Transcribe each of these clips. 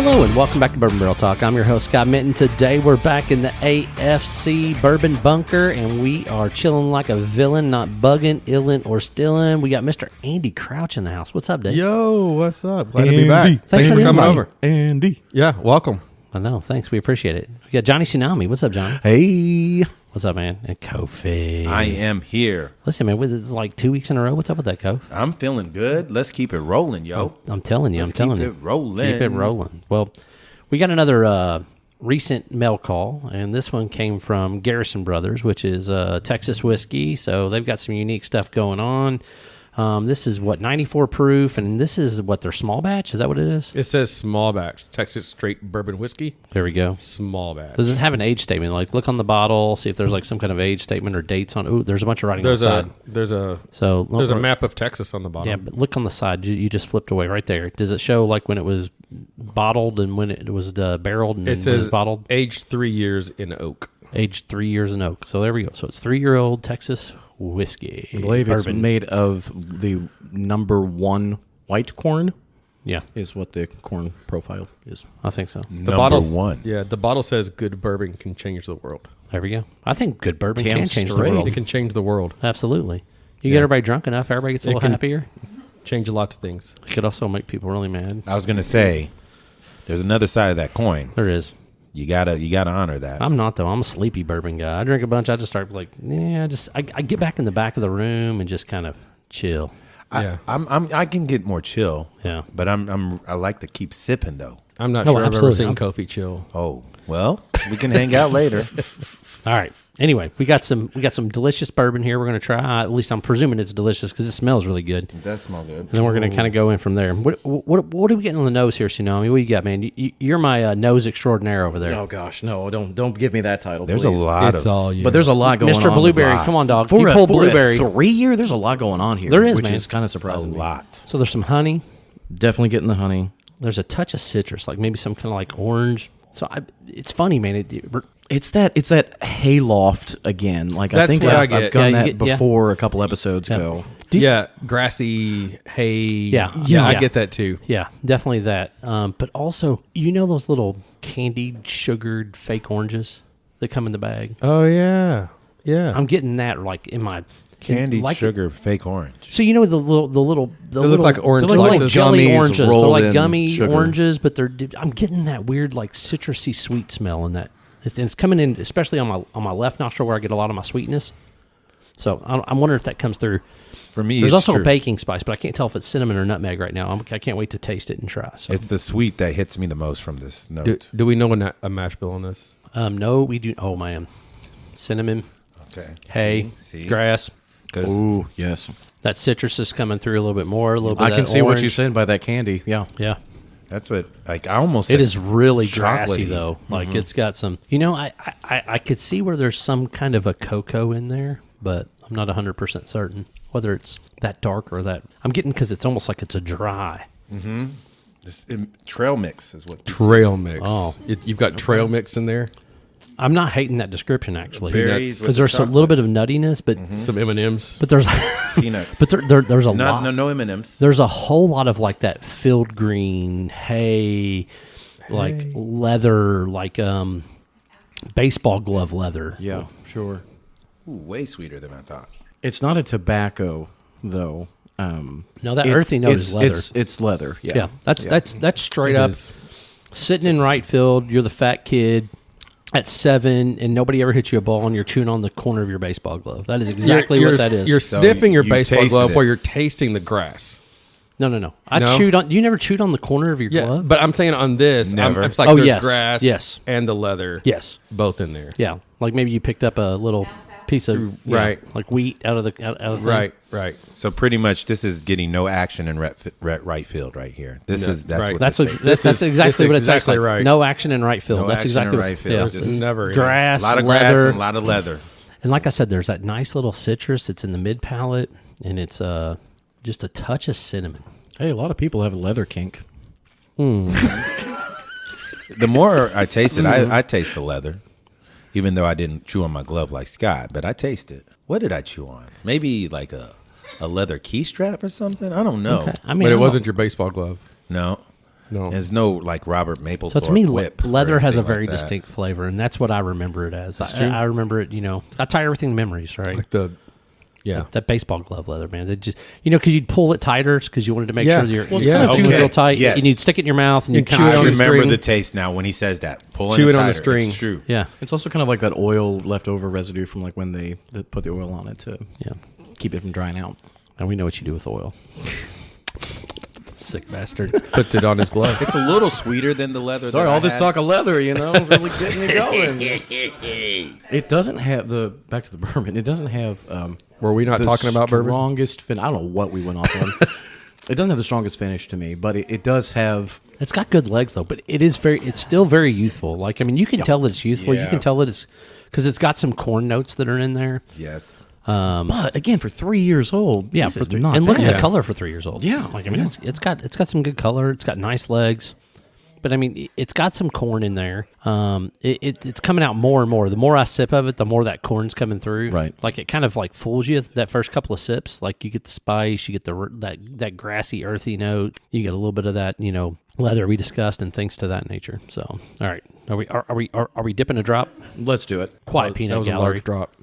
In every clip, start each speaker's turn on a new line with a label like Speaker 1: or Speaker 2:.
Speaker 1: Hello and welcome back to Bourbon Barrel Talk. I'm your host, Scott Minton. Today we're back in the AFC Bourbon Bunker, and we are chilling like a villain, not bugging, illin', or stillin'. We got Mr. Andy Crouch in the house. What's up, Dave?
Speaker 2: Yo, what's up? Glad
Speaker 3: Andy.
Speaker 2: to be back.
Speaker 1: Thanks for
Speaker 2: coming
Speaker 1: invite.
Speaker 2: over.
Speaker 3: Andy.
Speaker 2: Yeah, welcome.
Speaker 1: I know. Thanks. We appreciate it. We got Johnny Tsunami. What's up, Johnny?
Speaker 3: Hey.
Speaker 1: What's up, man? And Kofi.
Speaker 4: I am here.
Speaker 1: Listen, man, with like 2 weeks in a row. What's up with that, Kofi?
Speaker 4: I'm feeling good. Let's keep it rolling, yo.
Speaker 1: I'm telling you.
Speaker 4: Let's
Speaker 1: I'm telling
Speaker 4: keep
Speaker 1: you.
Speaker 4: it rolling.
Speaker 1: Keep it rolling. Well, we got another recent mail call, and this one came from Garrison Brothers, which is Texas whiskey. So they've got some unique stuff going on. This is 94 proof, and this is their small batch. Is that what it is?
Speaker 2: It says small batch, Texas straight bourbon whiskey.
Speaker 1: There we go.
Speaker 2: Small batch.
Speaker 1: Does it have an age statement? Like, look on the bottle, see if there's like some kind of age statement or dates on. Ooh, there's a bunch of writing on the side.
Speaker 2: There's a
Speaker 1: So
Speaker 2: map of Texas on the bottom.
Speaker 1: Yeah, but look on the side. You just flipped away right there. Does it show like when it was bottled and when it was barreled and
Speaker 2: It
Speaker 1: when it
Speaker 2: says
Speaker 1: was bottled?
Speaker 2: aged 3 years in oak.
Speaker 1: Aged 3 years in oak. So there we go. So it's 3-year-old Texas whiskey.
Speaker 3: I believe it's
Speaker 1: Bourbon.
Speaker 3: made of the number 1 white corn
Speaker 1: Yeah,
Speaker 3: is what the corn profile is.
Speaker 1: I think so.
Speaker 2: The
Speaker 4: Number
Speaker 2: bottle's-
Speaker 4: one.
Speaker 2: Yeah, the bottle says good bourbon can change the world.
Speaker 1: There we go. I think good bourbon
Speaker 3: Damn
Speaker 1: can change the
Speaker 3: straight.
Speaker 1: world.
Speaker 2: It can change the world.
Speaker 1: Absolutely. You get everybody drunk enough, everybody gets a
Speaker 2: It
Speaker 1: little
Speaker 2: can-
Speaker 1: happier.
Speaker 2: Change a lot of things.
Speaker 1: It could also make people really mad.
Speaker 4: I was gonna say, there's another side of that coin.
Speaker 1: There is.
Speaker 4: You gotta honor that.
Speaker 1: I'm not though. I'm a sleepy bourbon guy. I drink a bunch. I just start like, I get back in the back of the room and just kind of chill.
Speaker 2: Yeah.
Speaker 4: I can get more chill.
Speaker 1: Yeah.
Speaker 4: But I like to keep sipping though.
Speaker 2: I'm not
Speaker 1: No,
Speaker 2: sure I've ever
Speaker 1: absolutely.
Speaker 2: seen Kofi chill.
Speaker 4: Oh well, we can hang out later.
Speaker 1: All right. Anyway, we got some delicious bourbon here. We're gonna try. At least I'm presuming it's delicious because it smells really good.
Speaker 4: It does smell good.
Speaker 1: And then we're gonna kind of go in from there. What are we getting on the nose here, Tsunami? What do you got, man? You're my nose extraordinaire over there.
Speaker 3: Oh gosh, no, don't give me that title.
Speaker 4: There's
Speaker 3: please.
Speaker 4: a lot
Speaker 2: It's
Speaker 4: of.
Speaker 2: all you.
Speaker 3: But there's a lot going on.
Speaker 1: Mr. Blueberry,
Speaker 4: lot.
Speaker 1: come on, dog.
Speaker 3: For
Speaker 1: You
Speaker 3: a,
Speaker 1: pulled
Speaker 3: for
Speaker 1: blueberry.
Speaker 3: a 3-year, there's a lot going on here.
Speaker 1: There is,
Speaker 3: which
Speaker 1: man.
Speaker 3: is kind of
Speaker 4: a
Speaker 3: surprising. me.
Speaker 4: lot.
Speaker 1: So there's some honey.
Speaker 3: Definitely getting the honey.
Speaker 1: There's a touch of citrus, like maybe some kind of like orange. So it's funny, man.
Speaker 3: It's that hayloft again. Like I
Speaker 2: That's
Speaker 3: think
Speaker 2: what I
Speaker 3: I've
Speaker 2: get.
Speaker 3: done
Speaker 1: Yeah, you
Speaker 3: that
Speaker 1: get- yeah.
Speaker 3: before a couple episodes
Speaker 1: Yeah.
Speaker 3: ago.
Speaker 2: yeah, grassy hay.
Speaker 1: Yeah.
Speaker 2: I
Speaker 1: Yeah.
Speaker 2: get that too.
Speaker 1: Yeah, definitely that. But also, those little candied, sugared fake oranges that come in the bag?
Speaker 2: Oh yeah, yeah.
Speaker 1: I'm getting that like in my
Speaker 4: Candied
Speaker 1: like
Speaker 4: sugar, fake orange.
Speaker 1: So the little
Speaker 2: They look like orange
Speaker 1: they look like
Speaker 2: slices.
Speaker 1: jelly
Speaker 3: Gummies
Speaker 1: oranges. They're
Speaker 3: rolled
Speaker 1: like
Speaker 3: in
Speaker 1: gummy
Speaker 3: sugar.
Speaker 1: oranges, but I'm getting that weird like citrusy sweet smell in that. It's coming in, especially on my left nostril where I get a lot of my sweetness. So I'm wondering if that comes through.
Speaker 4: For me,
Speaker 1: There's
Speaker 4: it's
Speaker 1: also
Speaker 4: true.
Speaker 1: a baking spice, but I can't tell if it's cinnamon or nutmeg right now. I can't wait to taste it and try. So.
Speaker 4: It's the sweet that hits me the most from this note.
Speaker 2: Do we know a mash bill on this?
Speaker 1: No, we do. Oh man, cinnamon,
Speaker 4: Okay.
Speaker 1: hay,
Speaker 4: See?
Speaker 1: grass.
Speaker 4: Because
Speaker 3: Ooh, yes.
Speaker 1: That citrus is coming through a little bit more. A little bit.
Speaker 3: I
Speaker 1: of
Speaker 3: can
Speaker 1: that
Speaker 3: see what
Speaker 1: orange.
Speaker 3: you're saying by that candy. Yeah.
Speaker 1: Yeah.
Speaker 4: that's what, like, I almost
Speaker 1: It
Speaker 4: said
Speaker 1: is really grassy
Speaker 4: chocolatey.
Speaker 1: though. Like it's got some. I could see where there's some kind of a cocoa in there, but I'm not 100% certain whether it's that dark or that. I'm getting because it's almost like it's a dry.
Speaker 4: Trail mix is what.
Speaker 2: Trail mix.
Speaker 1: Oh.
Speaker 2: You've got trail mix in there.
Speaker 1: I'm not hating that description actually
Speaker 4: Berries
Speaker 1: because
Speaker 4: with
Speaker 1: there's
Speaker 4: the
Speaker 1: a little bit of nuttiness, but
Speaker 2: Some M&Ms.
Speaker 1: but there's
Speaker 4: peanuts.
Speaker 1: but there's a lot.
Speaker 4: No M&Ms.
Speaker 1: There's a whole lot of like that field green hay, like leather, like baseball glove leather.
Speaker 3: Yeah, sure.
Speaker 4: Ooh, way sweeter than I thought.
Speaker 3: It's not a tobacco though.
Speaker 1: No, that earthy note is leather.
Speaker 3: It's leather. Yeah.
Speaker 1: Yeah, that's straight
Speaker 2: It
Speaker 1: up
Speaker 2: is.
Speaker 1: sitting in right field. You're the fat kid at 7, and nobody ever hits you a ball, and you're chewing on the corner of your baseball glove. That is exactly
Speaker 2: You're-
Speaker 1: what that is.
Speaker 2: You're
Speaker 4: So
Speaker 2: sniffing your
Speaker 4: you
Speaker 2: baseball
Speaker 4: tasted
Speaker 2: glove
Speaker 4: it.
Speaker 2: while you're tasting the grass.
Speaker 1: No. I
Speaker 2: No?
Speaker 1: chewed on. You never chewed on the corner of your
Speaker 2: Yeah,
Speaker 1: glove?
Speaker 2: but I'm saying on this,
Speaker 4: Never.
Speaker 2: it's like
Speaker 1: Oh,
Speaker 2: there's
Speaker 1: yes.
Speaker 2: grass
Speaker 1: Yes.
Speaker 2: and the leather.
Speaker 1: Yes.
Speaker 2: Both in there.
Speaker 1: Yeah, like maybe you picked up a little piece of
Speaker 2: Right.
Speaker 1: like wheat out of the thing.
Speaker 2: Right.
Speaker 4: So pretty much, this is getting no action in right field right here. That's
Speaker 2: right.
Speaker 4: what
Speaker 1: That's
Speaker 4: this
Speaker 1: what,
Speaker 4: tastes
Speaker 1: that's, that's
Speaker 2: is-
Speaker 1: exactly
Speaker 2: it's
Speaker 1: what it tastes
Speaker 2: exactly
Speaker 1: like.
Speaker 2: right.
Speaker 1: No action in right field.
Speaker 4: No
Speaker 1: that's
Speaker 4: action
Speaker 1: exactly
Speaker 4: in
Speaker 1: what-
Speaker 4: right field.
Speaker 1: Yeah.
Speaker 4: Just
Speaker 2: Never.
Speaker 1: Grass,
Speaker 4: a lot of
Speaker 1: leather,
Speaker 4: grass and a lot of leather.
Speaker 1: and like I said, there's that nice little citrus. It's in the mid palate, and it's just a touch of cinnamon.
Speaker 3: Hey, a lot of people have a leather kink.
Speaker 4: The more I taste it, I taste the leather, even though I didn't chew on my glove like Scott, but I taste it. What did I chew on? Maybe like a leather key strap or something? I don't know.
Speaker 1: Okay. I mean,
Speaker 2: But it
Speaker 1: I'm
Speaker 2: wasn't your baseball glove.
Speaker 4: No.
Speaker 2: No.
Speaker 4: There's no like Robert Mapplethorpe
Speaker 1: So to me,
Speaker 4: whip. or
Speaker 1: leather has a
Speaker 4: anything
Speaker 1: very
Speaker 4: like that.
Speaker 1: distinct flavor, and that's what I remember it as.
Speaker 2: true.
Speaker 1: I remember it, I tie everything to memories, right?
Speaker 2: Like yeah.
Speaker 1: That baseball glove leather, man. They just, because you'd pull it tighter because you wanted to make
Speaker 2: Yeah.
Speaker 1: sure that your
Speaker 2: Well, it's
Speaker 1: your
Speaker 2: kind of
Speaker 1: open was
Speaker 4: okay.
Speaker 1: real tight.
Speaker 4: Yes.
Speaker 1: And you'd stick it in your mouth and
Speaker 2: You
Speaker 1: you'd
Speaker 2: chew
Speaker 1: kind
Speaker 2: it
Speaker 1: of
Speaker 2: on
Speaker 4: I
Speaker 2: the
Speaker 4: remember
Speaker 2: string.
Speaker 4: the taste now when he says that. Pulling
Speaker 2: Chew it on the
Speaker 4: tighter.
Speaker 2: string.
Speaker 4: It's true.
Speaker 1: Yeah,
Speaker 3: It's also kind of like that oil leftover residue from like when they put the oil on it to
Speaker 1: yeah.
Speaker 3: keep it from drying out.
Speaker 1: And we know what you do with oil. Sick bastard.
Speaker 2: Puts it on his glove.
Speaker 4: It's a little sweeter than the leather.
Speaker 3: Sorry,
Speaker 4: that I
Speaker 3: all this
Speaker 4: had.
Speaker 3: talk of leather, really getting me going. It doesn't have back to the bourbon. It doesn't have.
Speaker 2: Were we not
Speaker 3: the
Speaker 2: talking about bourbon?
Speaker 3: strongest fin. I don't know what we went off on. It doesn't have the strongest finish to me, but it does have.
Speaker 1: It's got good legs though, but it's still very youthful. Like, I mean, you can tell that it's youthful. You
Speaker 4: Yeah.
Speaker 1: can tell that it's because it's got some corn notes that are in there.
Speaker 4: Yes.
Speaker 3: But again, for 3 years old,
Speaker 1: Yeah,
Speaker 3: this
Speaker 1: for
Speaker 3: is
Speaker 1: three,
Speaker 3: not
Speaker 1: and look
Speaker 3: bad.
Speaker 1: at the color for 3 years old.
Speaker 3: Yeah,
Speaker 1: like I mean, it's got some good color. It's got nice legs, but I mean, it's got some corn in there. It's coming out more and more. The more I sip of it, the more that corn's coming through.
Speaker 3: Right.
Speaker 1: Like it kind of like fools you that first couple of sips. Like you get the spice, you get that grassy, earthy note. You get a little bit of that, leather we discussed and things to that nature. So, all right, are we dipping a drop?
Speaker 3: Let's do it.
Speaker 1: Quiet
Speaker 2: That
Speaker 1: peanut
Speaker 2: was a
Speaker 1: gallery.
Speaker 2: large drop.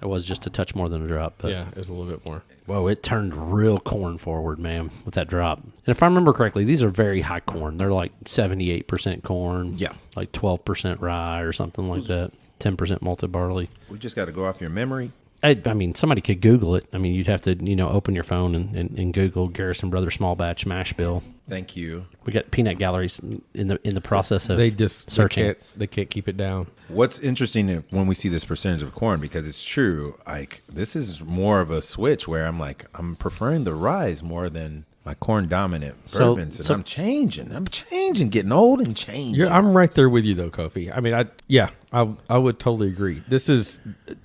Speaker 1: It was just a touch more than a drop. But
Speaker 2: Yeah, it was a little bit more.
Speaker 1: whoa, it turned real corn forward, man, with that drop. And if I remember correctly, these are very high corn. They're like 78% corn.
Speaker 3: Yeah.
Speaker 1: Like 12% rye or something like that. 10% malted barley.
Speaker 4: We just got to go off your memory.
Speaker 1: I mean, somebody could Google it. I mean, you'd have to, open your phone and Google Garrison Brothers small batch mash bill.
Speaker 4: Thank you.
Speaker 1: We got peanut galleries in the process of
Speaker 2: They just
Speaker 1: searching.
Speaker 2: They can't keep it down.
Speaker 4: What's interesting when we see this percentage of corn, because it's true, like this is more of a switch where I'm preferring the rye more than my corn dominant
Speaker 1: So-
Speaker 4: bourbons, and
Speaker 1: so-
Speaker 4: I'm changing, getting old and changing.
Speaker 2: I'm right there with you though, Kofi. I mean, I would totally agree.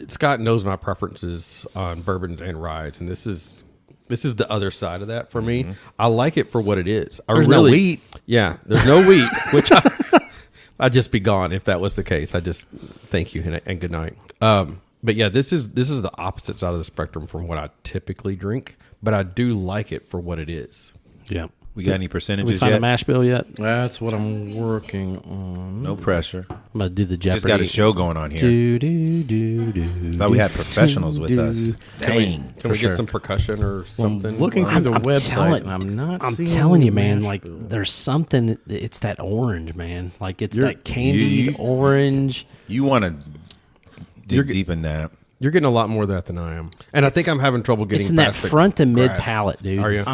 Speaker 2: Scott knows my preferences on bourbons and ryes, and this is the other side of that for me. I like it for what it is.
Speaker 1: There's no wheat.
Speaker 2: Yeah, there's no wheat, which I'd just be gone if that was the case. I just thank you and good night. But yeah, this is the opposite side of the spectrum from what I typically drink, but I do like it for what it is.
Speaker 1: Yeah.
Speaker 4: We got any
Speaker 1: Did we
Speaker 4: percentages
Speaker 1: find a
Speaker 4: yet?
Speaker 1: mash bill yet?
Speaker 3: That's what I'm working on.
Speaker 4: No pressure.
Speaker 1: I'm going to do the Jeopardy.
Speaker 4: Just got a show going on here. Thought we had professionals with us. Dang.
Speaker 2: Can we get some percussion or something?
Speaker 3: Looking through the
Speaker 1: I'm
Speaker 3: website,
Speaker 1: telling-
Speaker 3: and I'm not.
Speaker 1: I'm
Speaker 3: seeing
Speaker 1: telling you,
Speaker 3: the
Speaker 1: man,
Speaker 3: mash
Speaker 1: like
Speaker 3: bill.
Speaker 1: there's something, it's that orange, man. Like it's
Speaker 2: You're-
Speaker 1: that candied orange.
Speaker 4: You want to dig deep in that.
Speaker 2: You're getting a lot more of that than I am, and I think I'm having trouble getting
Speaker 1: It's in that
Speaker 2: past the
Speaker 1: front to mid
Speaker 2: grass.
Speaker 1: palate, dude.
Speaker 2: Are you?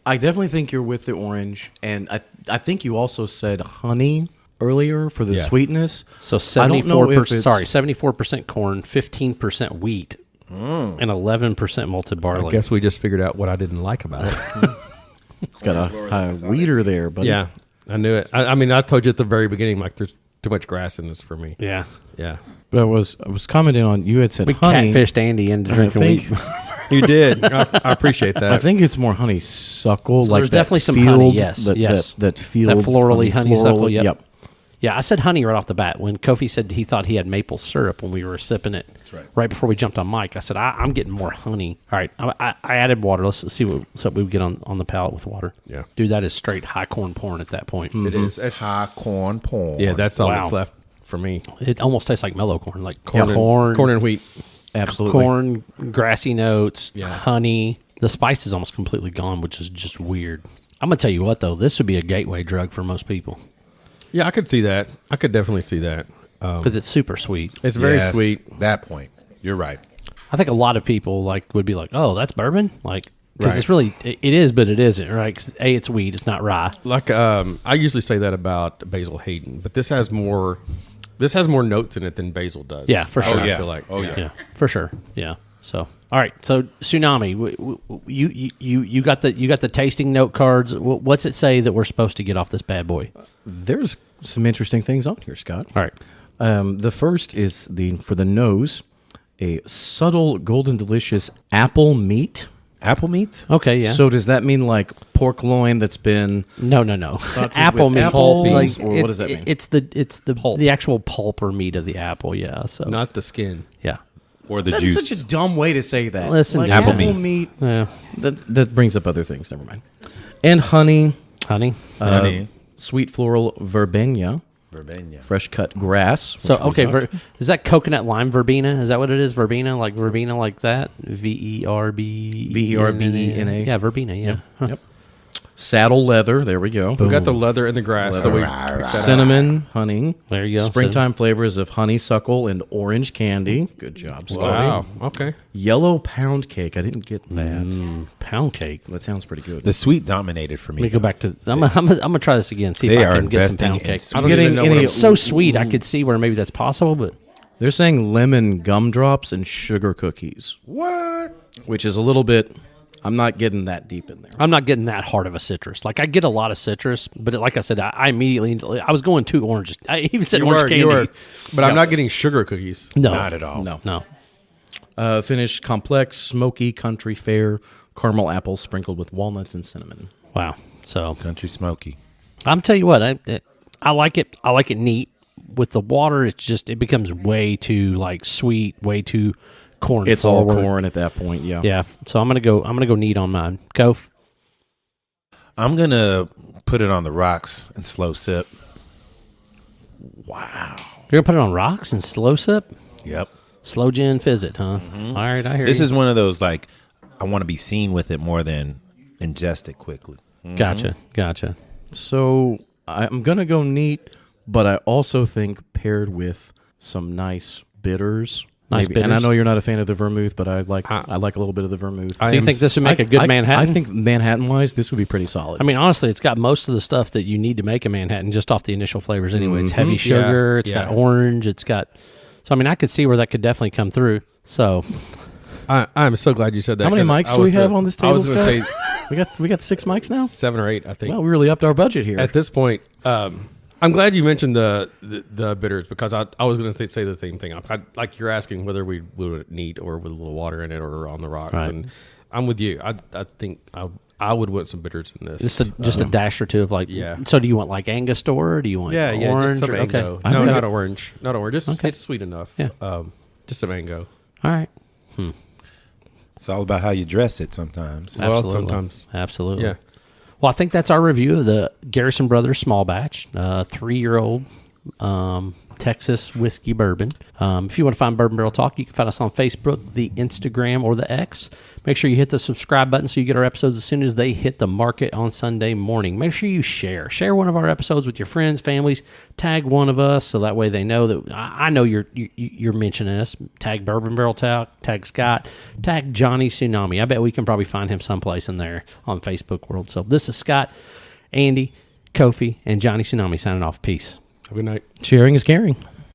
Speaker 3: I definitely think you're with the orange, and I think you also said honey earlier for the
Speaker 2: Yeah.
Speaker 3: sweetness.
Speaker 1: So
Speaker 3: I don't know if
Speaker 1: 74% corn, 15% wheat, and 11% malted barley.
Speaker 2: I guess we just figured out what I didn't like about it.
Speaker 3: It's got a weeder there, but
Speaker 2: Yeah, I knew it. I mean, I told you at the very beginning, like, there's too much grass in this for me.
Speaker 1: Yeah.
Speaker 2: Yeah,
Speaker 3: But I was commenting on you had said
Speaker 1: We
Speaker 3: honey.
Speaker 1: catfished Andy into drinking
Speaker 3: think-
Speaker 1: wheat.
Speaker 2: you did. I appreciate that.
Speaker 3: I think it's more honeysuckle.
Speaker 1: So
Speaker 3: like
Speaker 1: there's
Speaker 3: that
Speaker 1: definitely some
Speaker 3: field,
Speaker 1: honey, yes,
Speaker 3: that,
Speaker 1: yes.
Speaker 3: That field.
Speaker 1: That florally honeysuckle, yep. Yeah, I said honey right off the bat. When Kofi said he thought he had maple syrup when we were sipping it, right before we jumped on mic, I said, I'm getting more honey. All right, I added water. Let's see what we get on the palate with water.
Speaker 2: Yeah.
Speaker 1: Dude, that is straight high corn porn at that point.
Speaker 2: It is. It's-
Speaker 4: High corn porn.
Speaker 2: yeah, that's all
Speaker 1: Wow.
Speaker 2: that's left for me.
Speaker 1: It almost tastes like mellow corn, like
Speaker 2: Corn and wheat.
Speaker 3: Absolutely.
Speaker 1: corn, grassy notes,
Speaker 2: Yeah.
Speaker 1: honey. The spice is almost completely gone, which is just weird. I'm gonna tell you what though, this would be a gateway drug for most people
Speaker 2: Yeah, I could see that. I could definitely see that.
Speaker 1: because it's super sweet.
Speaker 2: It's very
Speaker 4: Yes,
Speaker 2: sweet.
Speaker 4: That point. You're right.
Speaker 1: I think a lot of people would be like, "Oh, that's bourbon," because
Speaker 2: Right.
Speaker 1: it's really it is, but it isn't, right? Because it's wheat, it's not rye.
Speaker 2: Like I usually say that about Basil Hayden, but this has more notes in it than Basil does.
Speaker 1: Yeah, for sure.
Speaker 2: I
Speaker 4: yeah.
Speaker 2: feel like.
Speaker 4: Oh, yeah.
Speaker 1: Yeah, for sure. Yeah. So, all right. So, Tsunami, you got the tasting note cards. What's it say that we're supposed to get off this bad boy?
Speaker 3: There's some interesting things on here, Scott.
Speaker 1: All right.
Speaker 3: The first is for the nose, a subtle, golden, delicious apple meat.
Speaker 4: Apple meat?
Speaker 1: Okay. Yeah.
Speaker 3: So does that mean like pork loin that's been
Speaker 1: No. Apple
Speaker 3: with
Speaker 1: meat.
Speaker 3: apples, or what does that mean?
Speaker 1: It's the actual pulp or meat of the apple. Yeah. So
Speaker 2: Not the skin.
Speaker 1: yeah.
Speaker 4: Or the
Speaker 3: That's
Speaker 4: juice?
Speaker 3: such a dumb way to say that.
Speaker 1: Listen,
Speaker 3: like
Speaker 1: apple
Speaker 3: apple
Speaker 4: meat.
Speaker 3: meat.
Speaker 1: Yeah.
Speaker 3: That brings up other things. Never mind. And honey.
Speaker 1: Honey.
Speaker 4: Honey.
Speaker 3: Sweet floral verbena,
Speaker 4: Verbena.
Speaker 3: fresh cut grass.
Speaker 1: So
Speaker 3: which we
Speaker 1: okay,
Speaker 3: got.
Speaker 1: is that coconut lime verbena? Is that what it is? Verbena, like that. VERB.
Speaker 3: VERBENA.
Speaker 1: Yeah, verbena. Yeah. Huh.
Speaker 3: Yep. Saddle leather. There we go.
Speaker 2: We got the leather and the grass. So we
Speaker 3: Cinnamon, honey.
Speaker 1: There you go.
Speaker 3: Springtime flavors of honeysuckle and orange candy. Good job, Scotty.
Speaker 2: Wow. Okay.
Speaker 3: Yellow pound cake. I didn't get that.
Speaker 1: Pound cake.
Speaker 3: That sounds pretty good.
Speaker 4: The sweet dominated for me.
Speaker 1: Let me go back to. I'm gonna try this again. See
Speaker 4: They
Speaker 1: if I
Speaker 4: are
Speaker 1: can get some
Speaker 4: investing
Speaker 1: pound
Speaker 4: in
Speaker 1: cake.
Speaker 4: sweet-
Speaker 1: I don't
Speaker 3: Getting
Speaker 1: even know
Speaker 3: any-
Speaker 1: what it's so sweet. I could see where maybe that's possible, but
Speaker 3: They're saying lemon gumdrops and sugar cookies,
Speaker 4: What?
Speaker 3: which is a little bit. I'm not getting that deep in there.
Speaker 1: I'm not getting that hard of a citrus. Like I get a lot of citrus, but like I said, I immediately I was going to orange. I even said orange candy.
Speaker 2: But I'm not getting sugar cookies.
Speaker 1: No,
Speaker 4: Not at all.
Speaker 1: No.
Speaker 3: Finished complex, smoky country fare caramel apple sprinkled with walnuts and cinnamon.
Speaker 1: Wow. So
Speaker 4: Country smoky.
Speaker 1: I'm tell you what, I like it. I like it neat. With the water, it becomes way too like sweet, way too corn.
Speaker 3: It's all
Speaker 1: forward.
Speaker 3: corn at that point. Yeah.
Speaker 1: Yeah. So I'm gonna go neat on mine. Kof.
Speaker 4: I'm going to put it on the rocks and slow sip.
Speaker 3: Wow.
Speaker 1: You're gonna put it on rocks and slow sip,
Speaker 4: Yep.
Speaker 1: slow gin fizz it, huh? All right, I hear
Speaker 4: This
Speaker 1: you.
Speaker 4: is one of those, like, I want to be seen with it more than ingest it quickly.
Speaker 1: Gotcha.
Speaker 3: So I'm gonna go neat, but I also think paired with some nice bitters.
Speaker 1: Nice
Speaker 3: maybe. And I
Speaker 1: bitters.
Speaker 3: know you're not a fan of the vermouth, but I like a little bit of the vermouth.
Speaker 1: So you think this would make a good Manhattan?
Speaker 3: I think Manhattan-wise, this would be pretty solid.
Speaker 1: I mean, honestly, it's got most of the stuff that you need to make a Manhattan just off the initial flavors anyway. It's heavy sugar. It's got orange. It's got... So, I mean, I could see where that could definitely come through. So,
Speaker 2: I'm so glad you said that.
Speaker 3: How many
Speaker 2: 'cause
Speaker 3: mics
Speaker 2: I
Speaker 3: do we
Speaker 2: was,
Speaker 3: have on this
Speaker 2: I
Speaker 3: table,
Speaker 2: was going to say
Speaker 3: we got 6 mics now?
Speaker 2: 7 or 8, I think.
Speaker 3: Well, we really upped our budget here.
Speaker 2: At this point, I'm glad you mentioned the bitters because I was going to say the same thing. Like you're asking whether we would it neat or with a little water in it or on the rocks,
Speaker 1: Right.
Speaker 2: and I'm with you. I think I would want some bitters in this.
Speaker 1: just a dash or two of like...
Speaker 2: Yeah.
Speaker 1: So, do you want like Angostura or do you want orange?
Speaker 2: just some
Speaker 1: or,
Speaker 2: mango.
Speaker 1: okay.
Speaker 2: No,
Speaker 1: Okay.
Speaker 2: not orange. Not orange. Just it's sweet enough.
Speaker 1: Yeah.
Speaker 2: Just some mango.
Speaker 1: All right.
Speaker 4: It's all about how you dress it sometimes.
Speaker 2: Well,
Speaker 1: Absolutely.
Speaker 2: sometimes.
Speaker 1: Absolutely.
Speaker 2: Yeah.
Speaker 1: Well, I think that's our review of the Garrison Brothers small batch, 3-year-old Texas whiskey bourbon. If you want to find Bourbon Barrel Talk, you can find us on Facebook, the Instagram, or the X. Make sure you hit the subscribe button so you get our episodes as soon as they hit the market on Sunday morning. Make sure you share one of our episodes with your friends, families. Tag one of us so that way they know that I know you're mentioning us. Tag Bourbon Barrel Talk, tag Scott, tag Johnny Tsunami. I bet we can probably find him someplace in there on Facebook world. So this is Scott, Andy, Kofi, and Johnny Tsunami signing off. Peace.
Speaker 2: Have a good night.
Speaker 3: Sharing is caring.